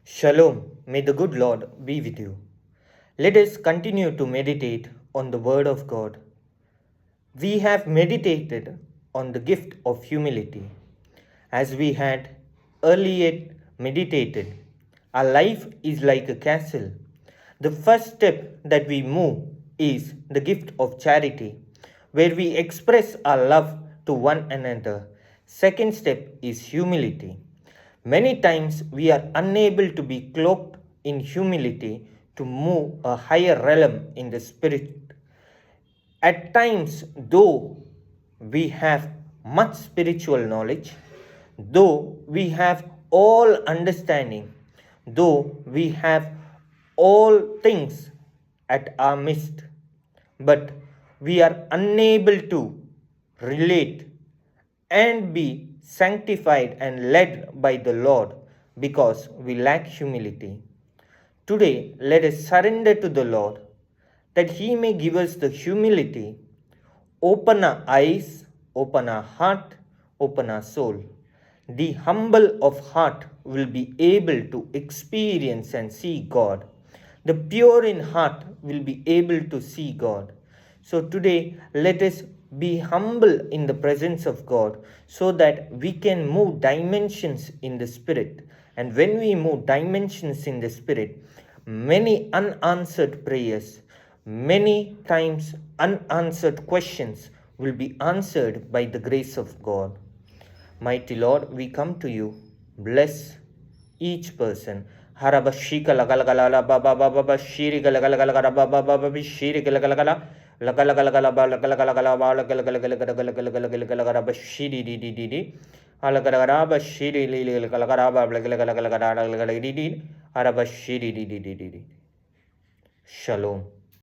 Shalom, may the good Lord be with you. Let us continue to meditate on the Word of God. We have meditated on the gift of humility. As we had earlier meditated, our life is like a castle. The first step that we move is the gift of charity, where we express our love to one another. Second step is humility. Many times we are unable to be cloaked in humility to move a higher realm in the spirit. At times, though we have much spiritual knowledge, though we have all understanding, though we have all things at our midst, but we are unable to relate and be sanctified and led by the Lord because we lack humility. Today, let us surrender to the Lord that He may give us the humility, open our eyes, open our heart, open our soul. The humble of heart will be able to experience and see God. The pure in heart will be able to see God. So today, let us be humble in the presence of God so that we can move dimensions in the Spirit. And when we move dimensions in the Spirit, many unanswered prayers, many times unanswered questions will be answered by the grace of God. Mighty Lord, we come to you. Bless each person. Harabashika lagalagala baba baba shiri galagalagala baba baba shiri galagalagala lagalagalagala lagalagalagala lagalagalagala shiri di di di di alagaraba shiri lagalagaraba lagalagalagala harabashiri di di di di. Shalom.